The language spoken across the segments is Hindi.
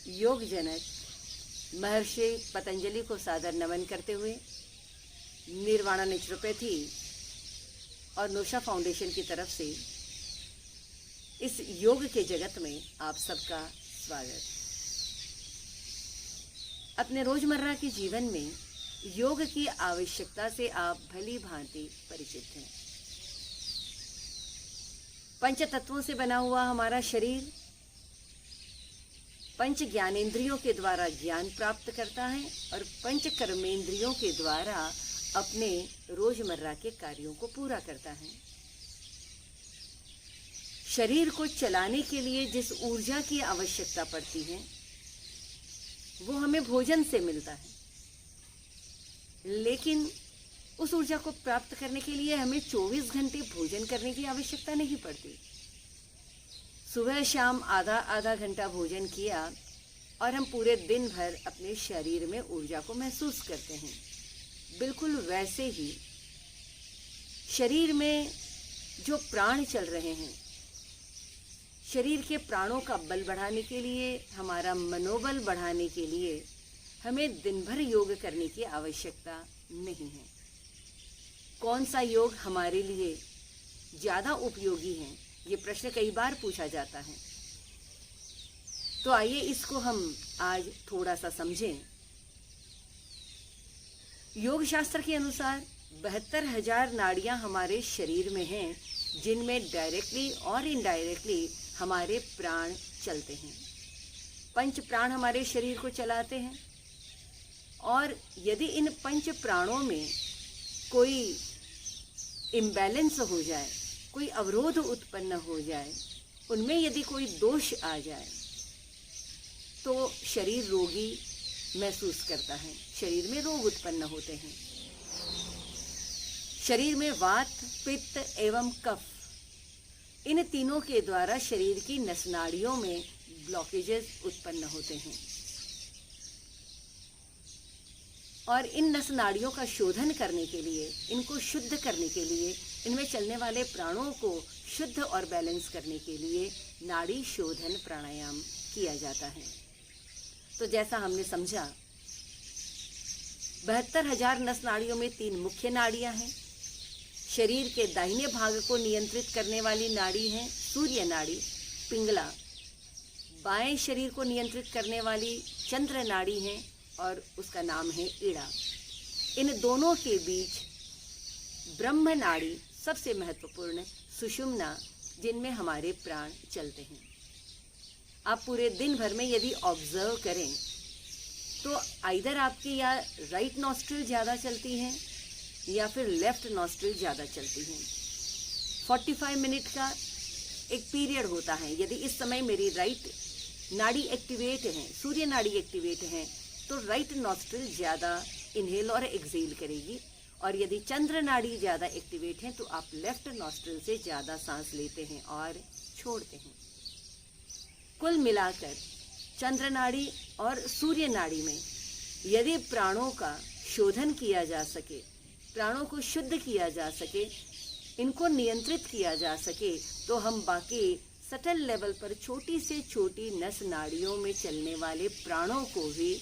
योग जनक महर्षि पतंजलि को सादर नमन करते हुए निर्वाणा नेचुरोपैथी और नोशा फाउंडेशन की तरफ से इस योग के जगत में आप सबका स्वागत। अपने रोजमर्रा के जीवन में योग की आवश्यकता से आप भली भांति परिचित हैं। पंच तत्वों से बना हुआ हमारा शरीर पंच ज्ञानेंद्रियों के द्वारा ज्ञान प्राप्त करता है और पंच कर्मेंद्रियों के द्वारा अपने रोजमर्रा के कार्यों को पूरा करता है। शरीर को चलाने के लिए जिस ऊर्जा की आवश्यकता पड़ती है वो हमें भोजन से मिलता है, लेकिन उस ऊर्जा को प्राप्त करने के लिए हमें 24 घंटे भोजन करने की आवश्यकता नहीं पड़ती। सुबह शाम आधा आधा घंटा भोजन किया और हम पूरे दिन भर अपने शरीर में ऊर्जा को महसूस करते हैं। बिल्कुल वैसे ही शरीर में जो प्राण चल रहे हैं, शरीर के प्राणों का बल बढ़ाने के लिए, हमारा मनोबल बढ़ाने के लिए हमें दिन भर योग करने की आवश्यकता नहीं है। कौन सा योग हमारे लिए ज़्यादा उपयोगी है, ये प्रश्न कई बार पूछा जाता है। तो आइए इसको हम आज थोड़ा सा समझें। योग शास्त्र के अनुसार 72,000 नाड़ियां हमारे शरीर में हैं, जिनमें डायरेक्टली और इनडायरेक्टली हमारे प्राण चलते हैं। पंच प्राण हमारे शरीर को चलाते हैं और यदि इन पंच प्राणों में कोई इम्बैलेंस हो जाए, कोई अवरोध उत्पन्न हो जाए, उनमें यदि कोई दोष आ जाए तो शरीर रोगी महसूस करता है, शरीर में रोग उत्पन्न होते हैं। शरीर में वात, पित्त एवं कफ, इन तीनों के द्वारा शरीर की नसनाड़ियों में ब्लॉकेजेस उत्पन्न होते हैं और इन नसनाड़ियों का शोधन करने के लिए, इनको शुद्ध करने के लिए, इनमें चलने वाले प्राणों को शुद्ध और बैलेंस करने के लिए नाड़ी शोधन प्राणायाम किया जाता है। तो जैसा हमने समझा, 72,000 नस नाड़ियों में 3 मुख्य नाड़ियां हैं। शरीर के दाहिने भाग को नियंत्रित करने वाली नाड़ी है सूर्य नाड़ी, पिंगला। बाएं शरीर को नियंत्रित करने वाली चंद्र नाड़ी है और उसका नाम है ईड़ा। इन दोनों के बीच ब्रह्म नाड़ी सबसे महत्वपूर्ण, सुषुम्ना, जिनमें हमारे प्राण चलते हैं। आप पूरे दिन भर में यदि ऑब्जर्व करें तो आइदर आपकी या राइट नॉस्ट्रिल ज़्यादा चलती हैं या फिर लेफ्ट नॉस्ट्रिल ज़्यादा चलती हैं। 45 मिनट का एक पीरियड होता है। यदि इस समय मेरी राइट नाड़ी एक्टिवेट है, सूर्य नाड़ी एक्टिवेट है, तो राइट नॉस्ट्रिल ज़्यादा इनहेल और एक्सेल करेगी, और यदि चंद्र नाड़ी ज़्यादा एक्टिवेट है तो आप लेफ्ट नॉस्ट्रिल से ज़्यादा सांस लेते हैं और छोड़ते हैं। कुल मिलाकर चंद्र नाड़ी और सूर्य नाड़ी में यदि प्राणों का शोधन किया जा सके, प्राणों को शुद्ध किया जा सके, इनको नियंत्रित किया जा सके, तो हम बाकी सटल लेवल पर छोटी से छोटी नस नाड़ियों में चलने वाले प्राणों को भी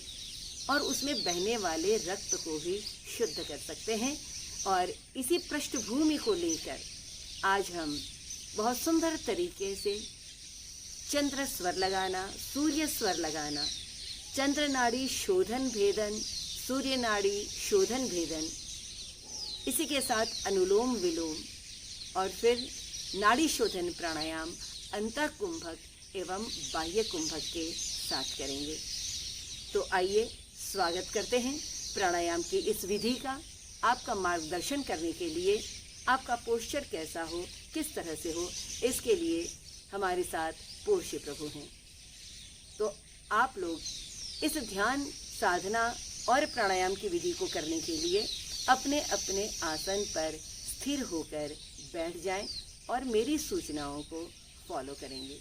और उसमें बहने वाले रक्त को भी शुद्ध कर सकते हैं। और इसी पृष्ठभूमि को लेकर आज हम बहुत सुंदर तरीके से चंद्र स्वर लगाना, सूर्य स्वर लगाना, चंद्र नाड़ी शोधन भेदन, सूर्य नाड़ी शोधन भेदन, इसी के साथ अनुलोम विलोम और फिर नाड़ी शोधन प्राणायाम अंतः कुंभक एवं बाह्य कुंभक के साथ करेंगे। तो आइए स्वागत करते हैं प्राणायाम की इस विधि का। आपका मार्गदर्शन करने के लिए आपका पोस्चर कैसा हो, किस तरह से हो, इसके लिए हमारे साथ पोर्शे प्रभु हैं। तो आप लोग इस ध्यान साधना और प्राणायाम की विधि को करने के लिए अपने अपने आसन पर स्थिर होकर बैठ जाएं और मेरी सूचनाओं को फॉलो करेंगे।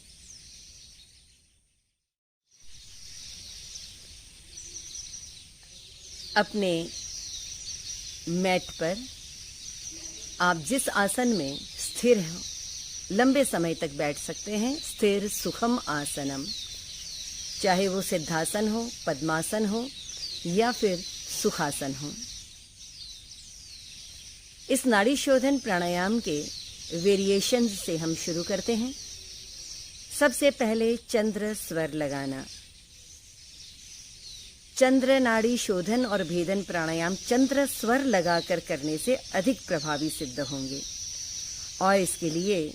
अपने मैट पर आप जिस आसन में स्थिर लंबे समय तक बैठ सकते हैं, स्थिर सुखम आसनम, चाहे वो सिद्धासन हो, पद्मासन हो या फिर सुखासन हो। इस नाड़ी शोधन प्राणायाम के वेरिएशंस से हम शुरू करते हैं। सबसे पहले चंद्र स्वर लगाना। चंद्र नाड़ी शोधन और भेदन प्राणायाम चंद्र स्वर लगाकर करने से अधिक प्रभावी सिद्ध होंगे। और इसके लिए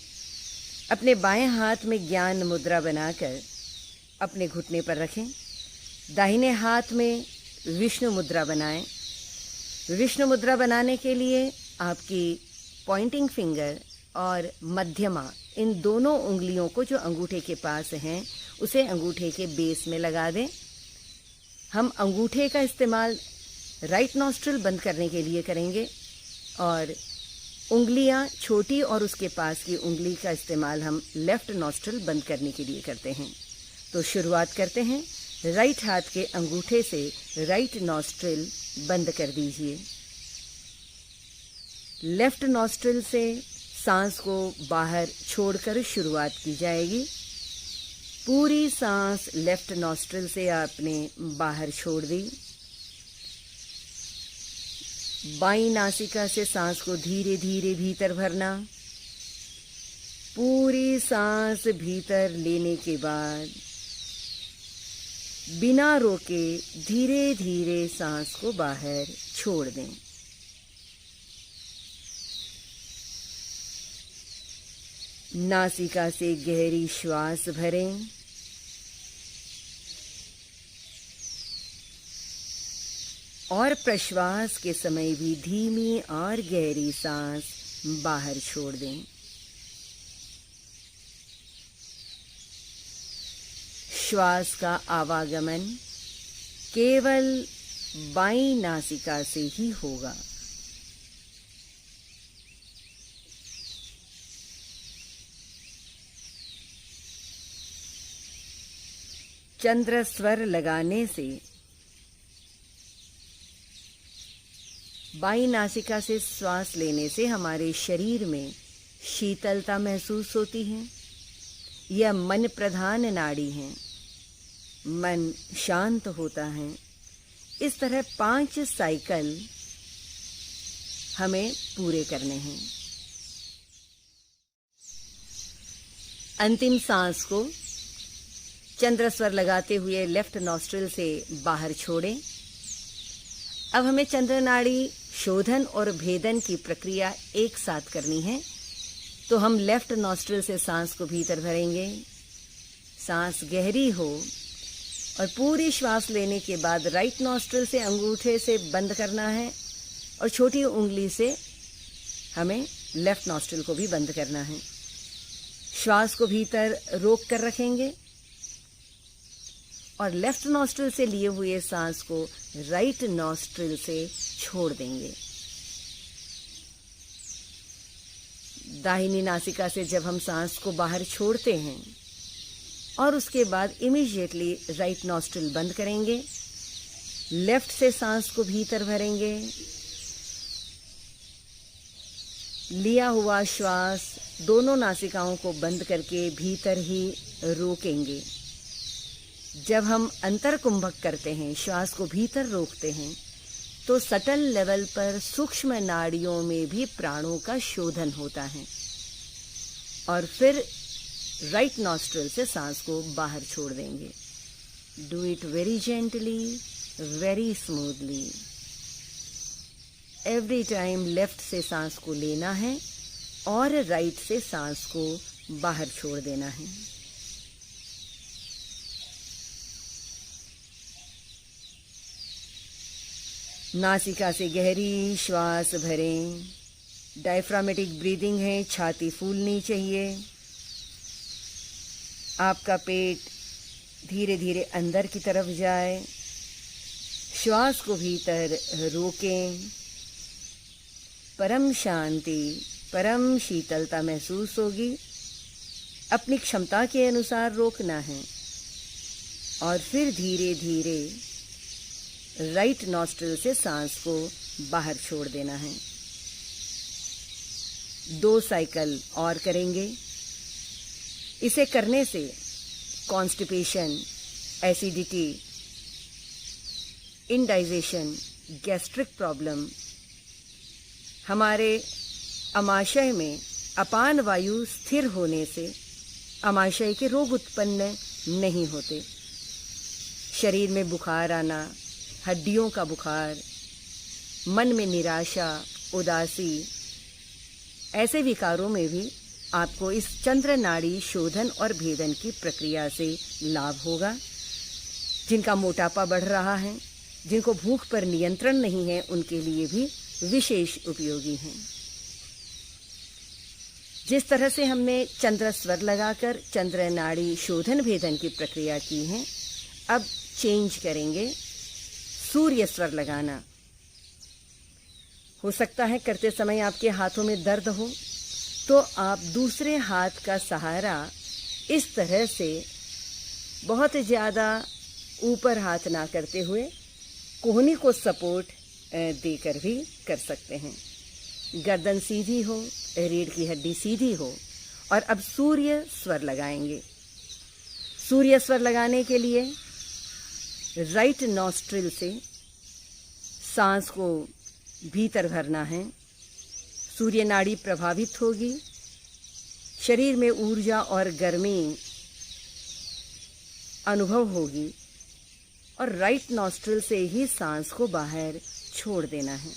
अपने बाएं हाथ में ज्ञान मुद्रा बनाकर अपने घुटने पर रखें। दाहिने हाथ में विष्णु मुद्रा बनाएं। विष्णु मुद्रा बनाने के लिए आपकी पॉइंटिंग फिंगर और मध्यमा, इन दोनों उंगलियों को जो अंगूठे के पास हैं उसे अंगूठे के बेस में लगा दें। हम अंगूठे का इस्तेमाल राइट नॉस्ट्रिल बंद करने के लिए करेंगे और उंगलियां छोटी और उसके पास की उंगली का इस्तेमाल हम लेफ्ट नॉस्ट्रिल बंद करने के लिए करते हैं। तो शुरुआत करते हैं। राइट हाथ के अंगूठे से राइट नॉस्ट्रिल बंद कर दीजिए। लेफ्ट नॉस्ट्रिल से सांस को बाहर छोड़कर शुरुआत की जाएगी। पूरी सांस लेफ्ट नॉस्ट्रिल से आपने बाहर छोड़ दी। बाईं नासिका से सांस को धीरे धीरे भीतर भरना। पूरी सांस भीतर लेने के बाद बिना रोके धीरे धीरे सांस को बाहर छोड़ दें। नासिका से गहरी श्वास भरें। और प्रश्वास के समय भी धीमी और गहरी सांस बाहर छोड़ दें। श्वास का आवागमन केवल बाईं नासिका से ही होगा। चंद्र स्वर लगाने से बाईं नासिका से श्वास लेने से हमारे शरीर में शीतलता महसूस होती है। यह मन प्रधान नाड़ी है। मन शांत होता है। इस तरह 5 साइकिल हमें पूरे करने हैं। अंतिम सांस को चंद्र स्वर लगाते हुए लेफ्ट नॉस्ट्रिल से बाहर छोड़ें। अब हमें चंद्र नाड़ी शोधन और भेदन की प्रक्रिया एक साथ करनी है। तो हम लेफ्ट नॉस्ट्रिल से सांस को भीतर भरेंगे। सांस गहरी हो और पूरी श्वास लेने के बाद राइट नॉस्ट्रिल से अंगूठे से बंद करना है और छोटी उंगली से हमें लेफ्ट नॉस्ट्रिल को भी बंद करना है। श्वास को भीतर रोक कर रखेंगे और लेफ्ट नॉस्ट्रिल से लिए हुए सांस को राइट नॉस्ट्रिल से छोड़ देंगे। दाहिनी नासिका से जब हम सांस को बाहर छोड़ते हैं और उसके बाद इमीडिएटली राइट नॉस्ट्रिल बंद करेंगे। लेफ्ट से सांस को भीतर भरेंगे। लिया हुआ श्वास दोनों नासिकाओं को बंद करके भीतर ही रोकेंगे। जब हम अंतर कुंभक करते हैं, श्वास को भीतर रोकते हैं, तो सटल लेवल पर सूक्ष्म नाड़ियों में भी प्राणों का शोधन होता है। और फिर राइट नॉस्ट्रिल से सांस को बाहर छोड़ देंगे। Do it very gently, very smoothly. Every time left से सांस को लेना है और राइट से सांस को बाहर छोड़ देना है। नासिका से गहरी श्वास भरें। डायफ्रामेटिक ब्रीदिंग है, छाती फूलनी चाहिए। आपका पेट धीरे धीरे अंदर की तरफ जाए। श्वास को भीतर रोकें। परम शांति, परम शीतलता महसूस होगी। अपनी क्षमता के अनुसार रोकना है और फिर धीरे धीरे राइट नॉस्ट्रिल से सांस को बाहर छोड़ देना है। 2 साइकिल और करेंगे। इसे करने से constipation, acidity, indigestion, gastric problem, हमारे अमाशय में अपान वायु स्थिर होने से अमाशय के रोग उत्पन्न नहीं होते। शरीर में बुखार आना, हड्डियों का बुखार, मन में निराशा, उदासी, ऐसे विकारों में भी आपको इस चंद्र नाड़ी शोधन और भेदन की प्रक्रिया से लाभ होगा। जिनका मोटापा बढ़ रहा है, जिनको भूख पर नियंत्रण नहीं है, उनके लिए भी विशेष उपयोगी हैं। जिस तरह से हमने चंद्र स्वर लगाकर चंद्र नाड़ी शोधन भेदन की प्रक्रिया की है, अब चेंज करेंगे, सूर्य स्वर लगाना। हो सकता है करते समय आपके हाथों में दर्द हो, तो आप दूसरे हाथ का सहारा इस तरह से बहुत ज़्यादा ऊपर हाथ ना करते हुए कोहनी को सपोर्ट देकर भी कर सकते हैं। गर्दन सीधी हो, रीढ़ की हड्डी सीधी हो। और अब सूर्य स्वर लगाएंगे। सूर्य स्वर लगाने के लिए राइट नॉस्ट्रिल से सांस को भीतर भरना है। सूर्य नाड़ी प्रभावित होगी, शरीर में ऊर्जा और गर्मी अनुभव होगी और राइट नॉस्ट्रिल से ही सांस को बाहर छोड़ देना है।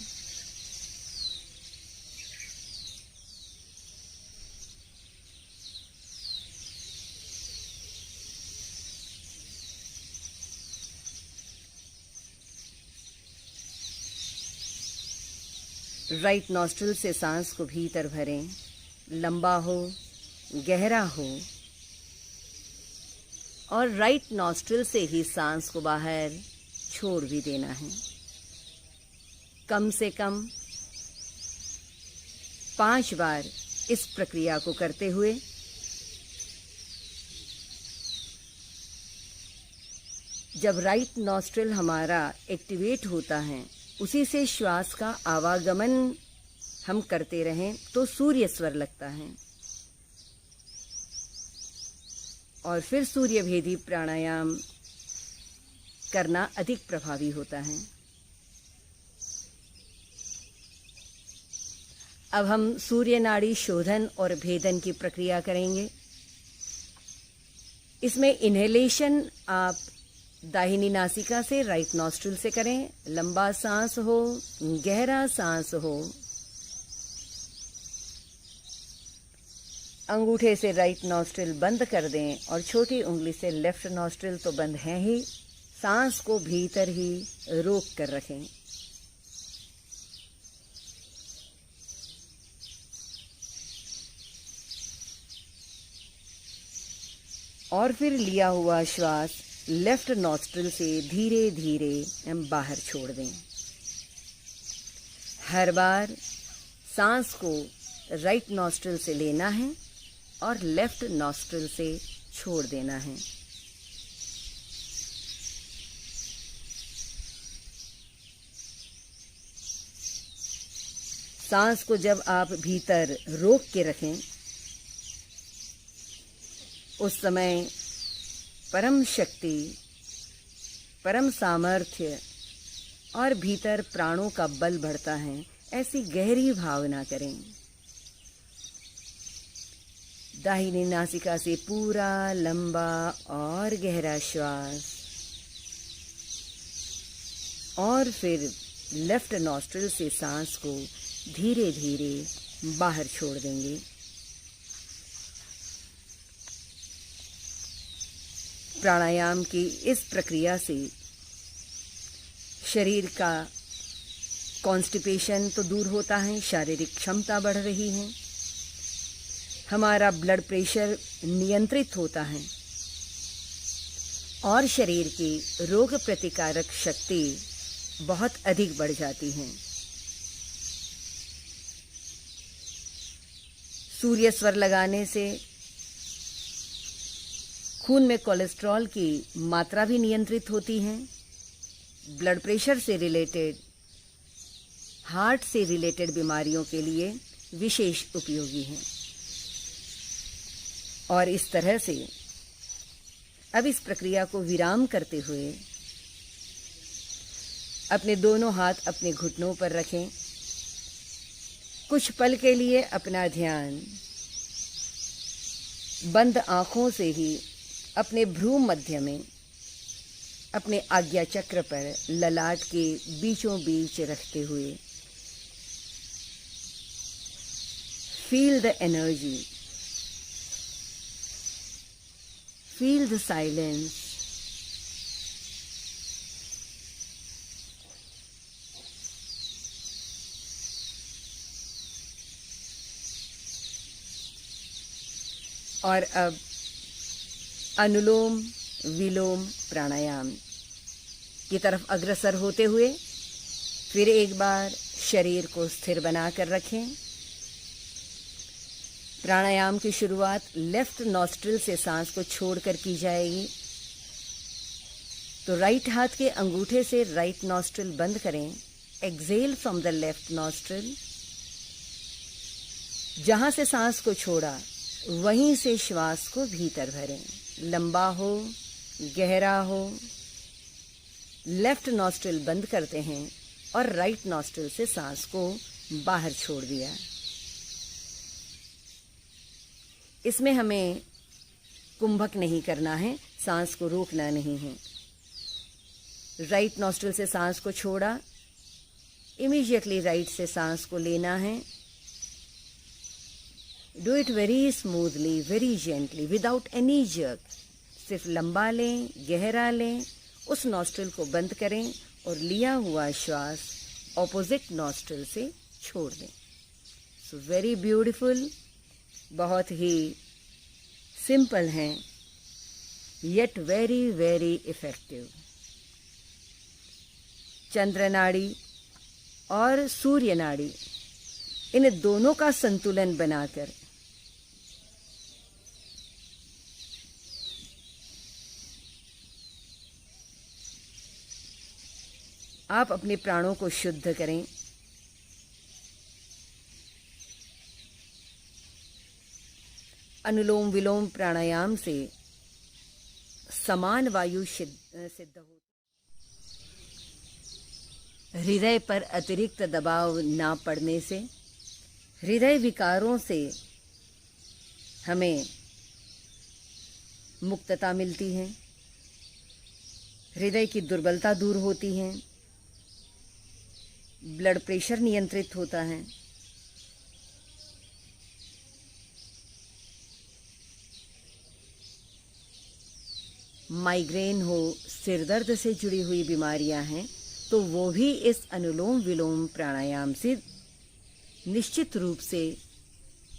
राइट नॉस्ट्रिल से सांस को भीतर भरें, लंबा हो, गहरा हो, और राइट नॉस्ट्रिल से ही सांस को बाहर छोड़ भी देना है। कम से कम 5 बार इस प्रक्रिया को करते हुए जब राइट नॉस्ट्रिल हमारा एक्टिवेट होता है, उसी से श्वास का आवागमन हम करते रहें तो सूर्य स्वर लगता है। और फिर सूर्य भेदी प्राणायाम करना अधिक प्रभावी होता है। अब हम सूर्य नाड़ी शोधन और भेदन की प्रक्रिया करेंगे। इसमें इन्हेलेशन आप दाहिनी नासिका से राइट नॉस्ट्रिल से करें। लंबा सांस हो, गहरा सांस हो। अंगूठे से राइट नॉस्ट्रिल बंद कर दें और छोटी उंगली से लेफ्ट नॉस्ट्रिल तो बंद है ही, सांस को भीतर ही रोक कर रखें। और फिर लिया हुआ श्वास लेफ्ट नॉस्ट्रिल से धीरे धीरे बाहर छोड़ दें। हर बार सांस को राइट नॉस्ट्रिल से लेना है और लेफ्ट नॉस्ट्रिल से छोड़ देना है। सांस को जब आप भीतर रोक के रखें, उस समय परम शक्ति, परम सामर्थ्य और भीतर प्राणों का बल बढ़ता है, ऐसी गहरी भावना करें। दाहिनी नासिका से पूरा लंबा और गहरा श्वास और फिर लेफ्ट नॉस्ट्रिल से सांस को धीरे धीरे बाहर छोड़ देंगे। प्राणायाम की इस प्रक्रिया से शरीर का कॉन्स्टिपेशन तो दूर होता है, शारीरिक क्षमता बढ़ रही है, हमारा ब्लड प्रेशर नियंत्रित होता है और शरीर की रोग प्रतिकारक शक्ति बहुत अधिक बढ़ जाती है। सूर्य स्वर लगाने से खून में कोलेस्ट्रॉल की मात्रा भी नियंत्रित होती है, ब्लड प्रेशर से रिलेटेड, हार्ट से रिलेटेड बीमारियों के लिए विशेष उपयोगी है। और इस तरह से अब इस प्रक्रिया को विराम करते हुए अपने दोनों हाथ अपने घुटनों पर रखें। कुछ पल के लिए अपना ध्यान बंद आँखों से ही अपने भ्रू मध्य में, अपने आज्ञा चक्र पर ललाट के बीचों बीच रखते हुए feel the energy, feel the silence, और अब अनुलोम विलोम प्राणायाम की तरफ अग्रसर होते हुए फिर एक बार शरीर को स्थिर बनाकर रखें। प्राणायाम की शुरुआत लेफ्ट नॉस्ट्रिल से सांस को छोड़कर की जाएगी। तो राइट हाथ के अंगूठे से राइट नॉस्ट्रिल बंद करें। Exhale from the left nostril. जहां से सांस को छोड़ा वहीं से श्वास को भीतर भरें। लंबा हो, गहरा हो। लेफ्ट नॉस्ट्रिल बंद करते हैं और राइट नॉस्ट्रिल से सांस को बाहर छोड़ दिया। इसमें हमें कुंभक नहीं करना है, सांस को रोकना नहीं है। राइट नॉस्ट्रिल से सांस को छोड़ा, इमीडिएटली राइट से सांस को लेना है। Do it very smoothly, very gently, without any jerk. सिर्फ लंबा लें, गहरा लें, उस नॉस्ट्रिल को बंद करें और लिया हुआ श्वास ऑपोजिट नॉस्ट्रिल से छोड़ दें। सो वेरी ब्यूटीफुल, बहुत ही सिंपल हैं, येट वेरी वेरी इफेक्टिव। चंद्र नाड़ी और सूर्य नाड़ी, इन दोनों का संतुलन बनाकर आप अपने प्राणों को शुद्ध करें। अनुलोम विलोम प्राणायाम से समान वायु सिद्ध हो। हृदय पर अतिरिक्त दबाव ना पड़ने से हृदय विकारों से हमें मुक्तता मिलती है। हृदय की दुर्बलता दूर होती है। ब्लड प्रेशर नियंत्रित होता है। माइग्रेन हो, सिरदर्द से जुड़ी हुई बीमारियां हैं तो वो भी इस अनुलोम विलोम प्राणायाम से निश्चित रूप से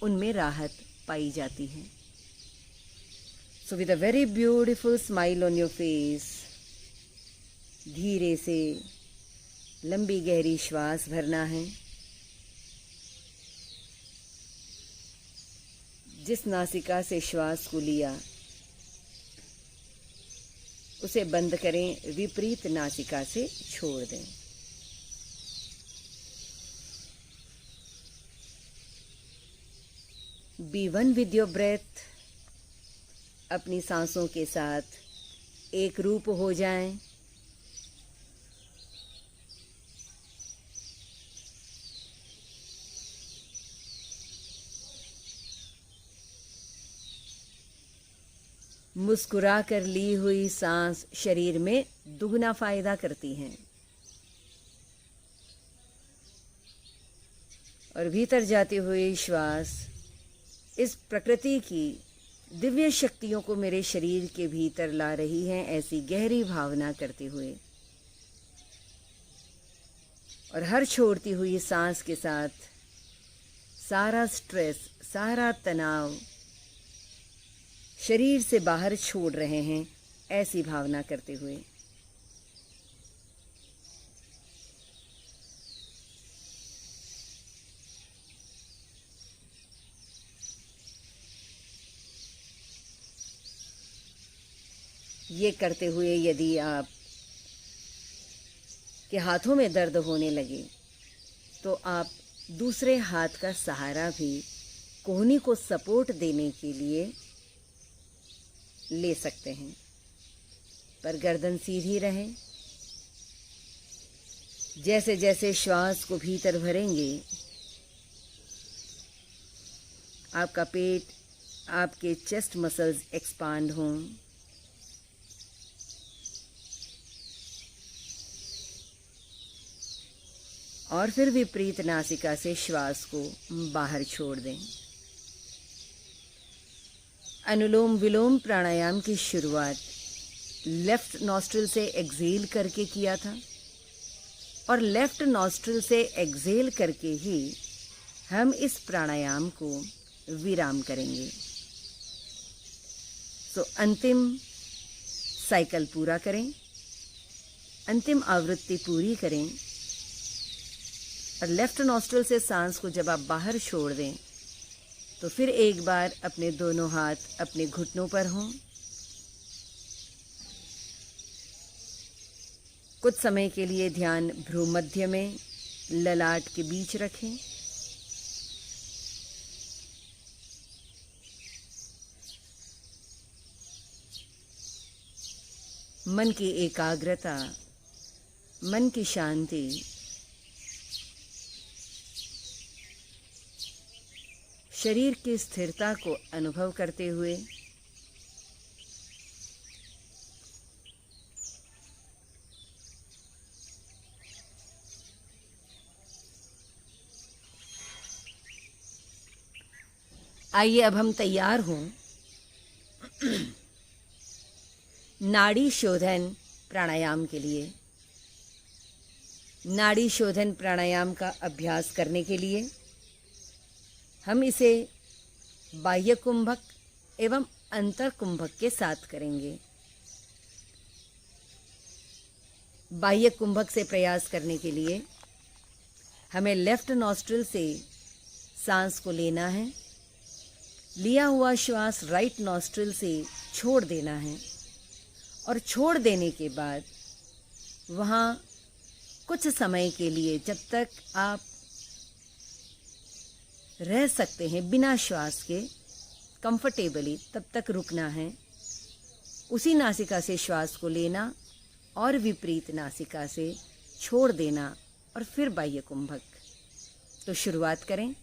उनमें राहत पाई जाती है। So with a very beautiful smile on your face, धीरे से लंबी गहरी श्वास भरना है। जिस नासिका से श्वास को लिया उसे बंद करें, विपरीत नासिका से छोड़ दें। Be one with your breath. अपनी सांसों के साथ एक रूप हो जाएं। मुस्कुरा कर ली हुई सांस शरीर में दुगना फायदा करती हैं और भीतर जाती हुई श्वास इस प्रकृति की दिव्य शक्तियों को मेरे शरीर के भीतर ला रही हैं, ऐसी गहरी भावना करते हुए। और हर छोड़ती हुई सांस के साथ सारा स्ट्रेस, सारा तनाव शरीर से बाहर छोड़ रहे हैं, ऐसी भावना करते हुए। ये करते हुए यदि आप के हाथों में दर्द होने लगे तो आप दूसरे हाथ का सहारा भी कोहनी को सपोर्ट देने के लिए ले सकते हैं। पर गर्दन सीधी रहे। जैसे जैसे श्वास को भीतर भरेंगे, आपका पेट, आपके चेस्ट मसल्स एक्सपांड हों। और फिर विपरीत नासिका से श्वास को बाहर छोड़ दें। अनुलोम विलोम प्राणायाम की शुरुआत लेफ्ट नॉस्ट्रिल से एक्सेल करके किया था और लेफ्ट नॉस्ट्रिल से एक्सेल करके ही हम इस प्राणायाम को विराम करेंगे। तो अंतिम साइकिल पूरा करें, अंतिम आवृत्ति पूरी करें और लेफ्ट नॉस्ट्रिल से सांस को जब आप बाहर छोड़ दें तो फिर एक बार अपने दोनों हाथ अपने घुटनों पर हों। कुछ समय के लिए ध्यान भ्रूमध्य में ललाट के बीच रखें। मन की एकाग्रता, मन की शांति, शरीर की स्थिरता को अनुभव करते हुए आइए अब हम तैयार हों नाड़ी शोधन प्राणायाम के लिए। नाड़ी शोधन प्राणायाम का अभ्यास करने के लिए हम इसे बाह्य कुंभक एवं अंतर कुंभक के साथ करेंगे। बाह्य कुंभक से प्रयास करने के लिए हमें लेफ्ट नॉस्ट्रिल से सांस को लेना है। लिया हुआ श्वास राइट नॉस्ट्रिल से छोड़ देना है और छोड़ देने के बाद वहाँ कुछ समय के लिए, जब तक आप रह सकते हैं बिना श्वास के कंफर्टेबली, तब तक रुकना है। उसी नासिका से श्वास को लेना और विपरीत नासिका से छोड़ देना और फिर बाह्य कुंभक। तो शुरुआत करें।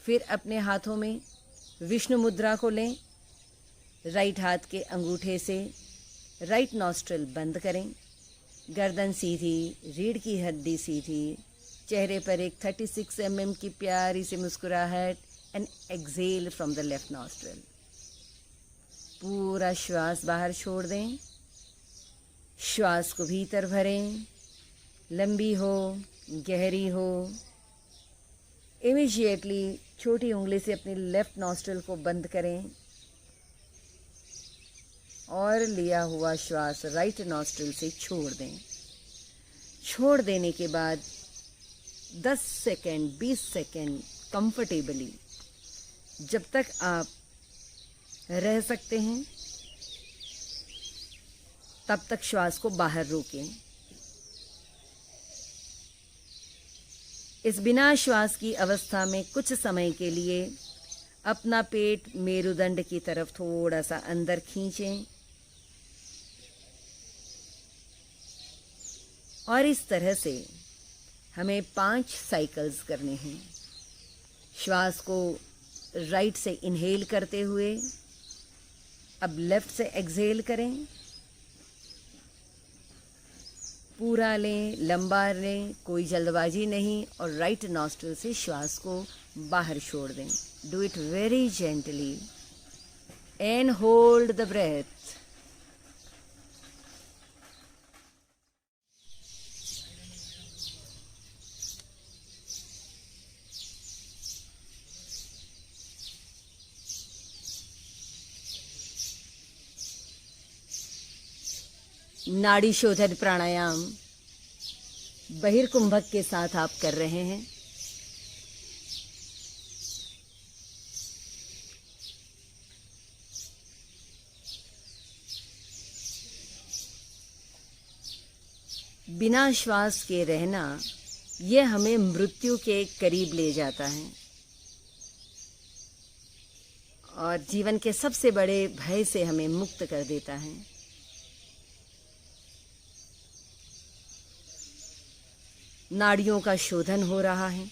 फिर अपने हाथों में विष्णु मुद्रा को लें। राइट हाथ के अंगूठे से राइट नॉस्ट्रिल बंद करें। गर्दन सीधी, रीढ़ की हड्डी सीधी, चेहरे पर एक 36 mm की प्यारी सी मुस्कुराहट and exhale from the left nostril. पूरा श्वास बाहर छोड़ दें। श्वास को भीतर भरें, लंबी हो, गहरी हो। इमीडिएटली छोटी उंगली से अपनी लेफ्ट नॉस्ट्रिल को बंद करें और लिया हुआ श्वास राइट नॉस्ट्रिल से छोड़ दें। छोड़ देने के बाद 10 सेकेंड 20 सेकेंड कंफर्टेबली, जब तक आप रह सकते हैं तब तक श्वास को बाहर रोकें। इस बिना श्वास की अवस्था में कुछ समय के लिए अपना पेट मेरुदंड की तरफ थोड़ा सा अंदर खींचें और इस तरह से हमें 5 साइकिल्स करने हैं। श्वास को राइट से इनहेल करते हुए अब लेफ्ट से एक्सहेल करें। पूरा लें, लंबा लें, कोई जल्दबाजी नहीं और राइट नॉस्ट्रिल से श्वास को बाहर छोड़ दें। Do it very gently and hold the breath. Nadi shodhan प्राणायाम बहिर्कुंभक के साथ आप कर रहे हैं। बिना श्वास के रहना यह हमें मृत्यु के करीब ले जाता है और जीवन के सबसे बड़े भय से हमें मुक्त कर देता है। नाड़ियों का शोधन हो रहा है।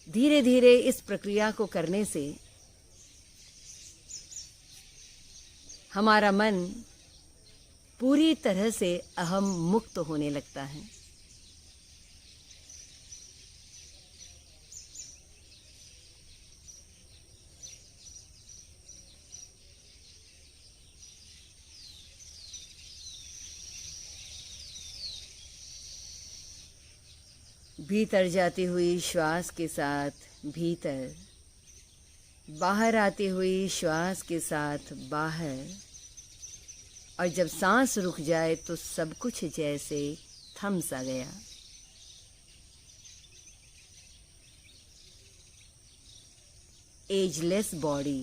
धीरे धीरे इस प्रक्रिया को करने से हमारा मन पूरी तरह से अहम मुक्त होने लगता है। भीतर जाती हुई श्वास के साथ भीतर, बाहर आती हुई श्वास के साथ बाहर, और जब सांस रुक जाए तो सब कुछ जैसे थम सा गया। Ageless body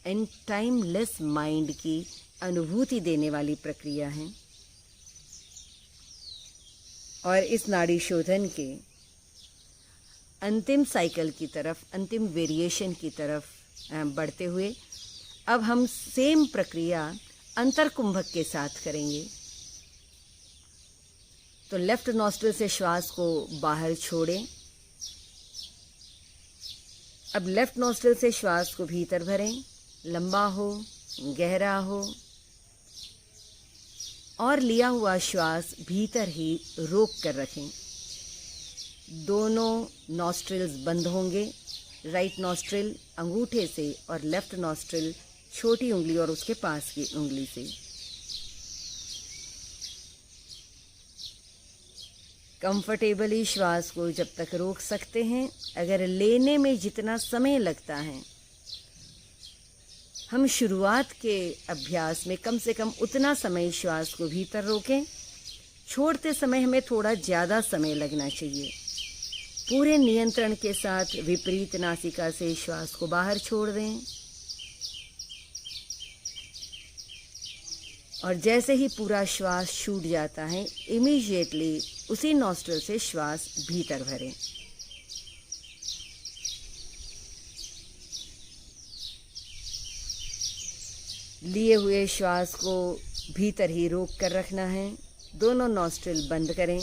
and timeless mind की अनुभूति देने वाली प्रक्रिया है। और इस नाड़ी शोधन के अंतिम साइकिल की तरफ, अंतिम वेरिएशन की तरफ बढ़ते हुए अब हम सेम प्रक्रिया अंतरकुंभक के साथ करेंगे। तो लेफ्ट नॉस्ट्रिल से श्वास को बाहर छोड़ें। अब लेफ्ट नॉस्ट्रिल से श्वास को भीतर भरें, लंबा हो, गहरा हो, और लिया हुआ श्वास भीतर ही रोक कर रखें। दोनों नॉस्ट्रिल्स बंद होंगे, राइट नॉस्ट्रिल अंगूठे से और लेफ्ट नॉस्ट्रिल छोटी उंगली और उसके पास की उंगली से। कंफर्टेबली श्वास को जब तक रोक सकते हैं। अगर लेने में जितना समय लगता है, हम शुरुआत के अभ्यास में कम से कम उतना समय श्वास को भीतर रोकें। छोड़ते समय हमें थोड़ा ज़्यादा समय लगना चाहिए। पूरे नियंत्रण के साथ विपरीत नासिका से श्वास को बाहर छोड़ दें, और जैसे ही पूरा श्वास छूट जाता है, इमीडिएटली उसी नॉस्ट्रिल से श्वास भीतर भरें। लिए हुए श्वास को भीतर ही रोक कर रखना है। दोनों नॉस्ट्रिल बंद करें।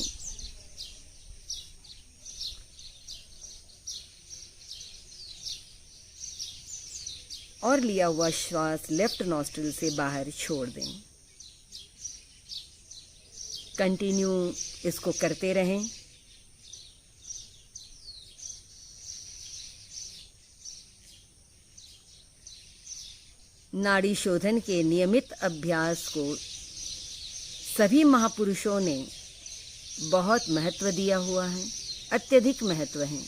और लिया हुआ श्वास लेफ्ट नॉस्ट्रिल से बाहर छोड़ दें। कंटिन्यू इसको करते रहें। नाड़ी शोधन के नियमित अभ्यास को सभी महापुरुषों ने बहुत महत्व दिया हुआ है, अत्यधिक महत्व है।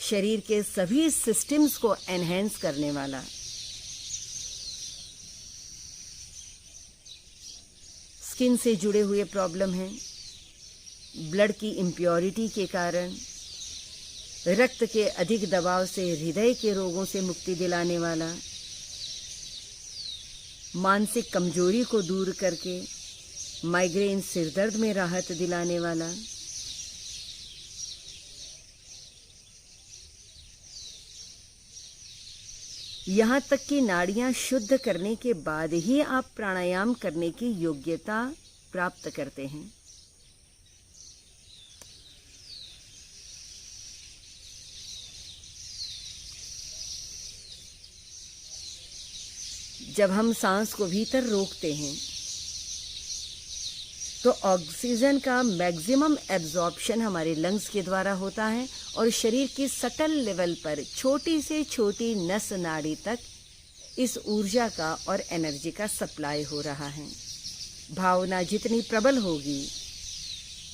शरीर के सभी सिस्टम्स को एनहेंस करने वाला। स्किन से जुड़े हुए प्रॉब्लम हैं, ब्लड की इम्प्योरिटी के कारण, रक्त के अधिक दबाव से हृदय के रोगों से मुक्ति दिलाने वाला, मानसिक कमजोरी को दूर करके माइग्रेन सिरदर्द में राहत दिलाने वाला, यहाँ तक कि नाड़ियाँ शुद्ध करने के बाद ही आप प्राणायाम करने की योग्यता प्राप्त करते हैं। जब हम सांस को भीतर रोकते हैं तो ऑक्सीजन का मैक्सिमम एब्जॉर्प्शन हमारे लंग्स के द्वारा होता है और शरीर की सटल लेवल पर छोटी से छोटी नस नाड़ी तक इस ऊर्जा का और एनर्जी का सप्लाई हो रहा है। भावना जितनी प्रबल होगी,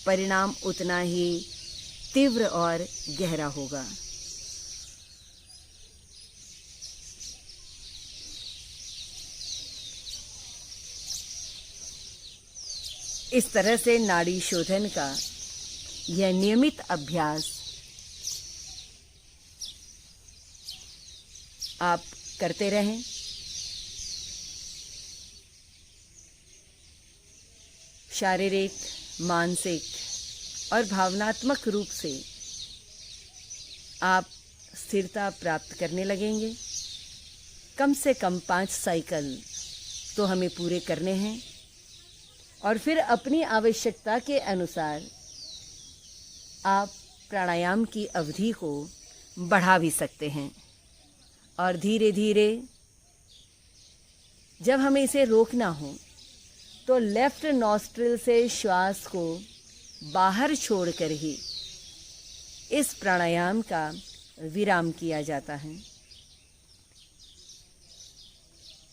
परिणाम उतना ही तीव्र और गहरा होगा। इस तरह से नाड़ी शोधन का यह नियमित अभ्यास आप करते रहें। शारीरिक, मानसिक और भावनात्मक रूप से आप स्थिरता प्राप्त करने लगेंगे। कम से कम 5 साइकिल तो हमें पूरे करने हैं। और फिर अपनी आवश्यकता के अनुसार आप प्राणायाम की अवधि को बढ़ा भी सकते हैं। और धीरे धीरे जब हमें इसे रोकना हो तो लेफ्ट नॉस्ट्रिल से श्वास को बाहर छोड़कर ही इस प्राणायाम का विराम किया जाता है।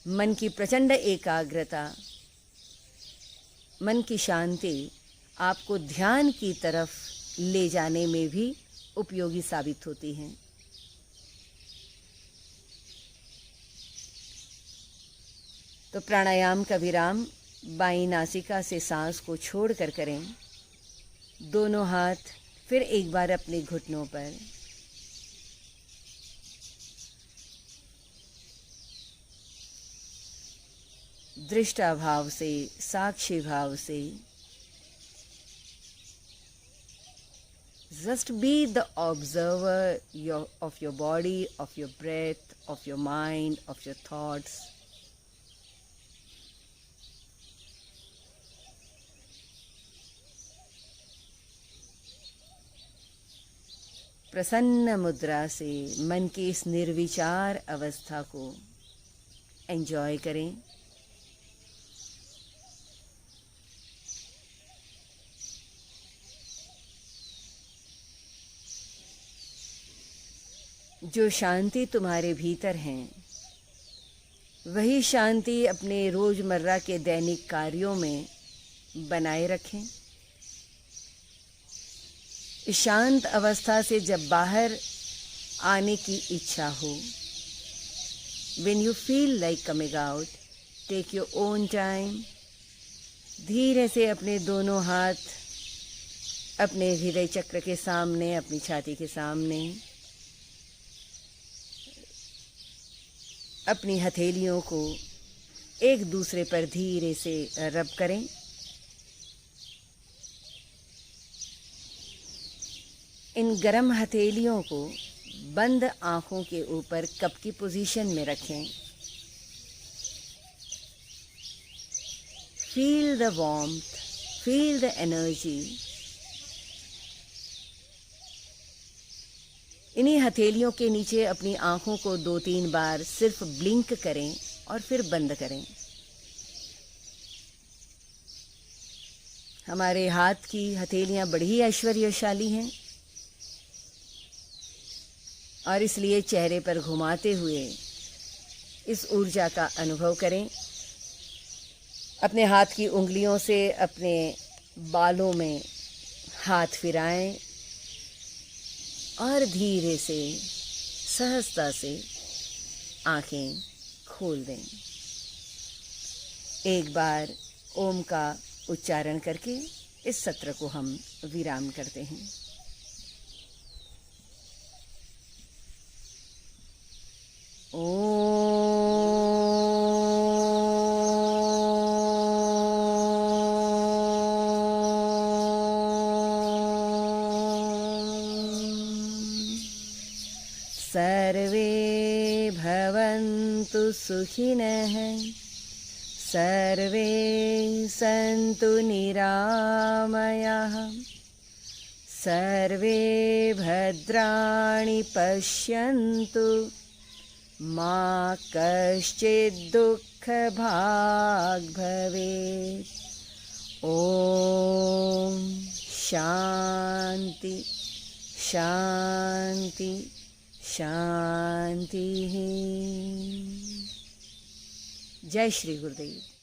मन की प्रचंड एकाग्रता, मन की शांति आपको ध्यान की तरफ ले जाने में भी उपयोगी साबित होती हैं। तो प्राणायाम का विराम बाईं नासिका से सांस को छोड़कर करें। दोनों हाथ फिर एक बार अपने घुटनों पर। दृष्टा भाव से, साक्षी भाव से just be the observer of your body, of your breath, of your mind, of your thoughts. प्रसन्न मुद्रा से मन की इस निर्विचार अवस्था को एंजॉय करें। जो शांति तुम्हारे भीतर है वही शांति अपने रोजमर्रा के दैनिक कार्यों में बनाए रखें। इस शांत अवस्था से जब बाहर आने की इच्छा हो, when you feel like coming out, take your own time। धीरे से अपने दोनों हाथ अपने हृदय चक्र के सामने, अपनी छाती के सामने, अपनी हथेलियों को एक दूसरे पर धीरे से रब करें। इन गरम हथेलियों को बंद आंखों के ऊपर कप की पोजीशन में रखें। Feel the warmth, feel the energy. इन्हीं हथेलियों के नीचे अपनी आंखों को 2-3 बार सिर्फ ब्लिंक करें और फिर बंद करें। हमारे हाथ की हथेलियां बड़ी ही ऐश्वर्यशाली हैं और इसलिए चेहरे पर घुमाते हुए इस ऊर्जा का अनुभव करें। अपने हाथ की उंगलियों से अपने बालों में हाथ फिराएं और धीरे से सहजता से आंखें खोल दें। एक बार ओम का उच्चारण करके इस सत्र को हम विराम करते हैं। ओम। सर्वे भवन्तु सुखिनः, सर्वे सन्तु निरामयाः, सर्वे भद्राणि पश्यन्तु, मा कश्चित् दुःखभाग् भवेत्। ॐ शान्ति शान्ति शांति। जय श्री गुरुदेव।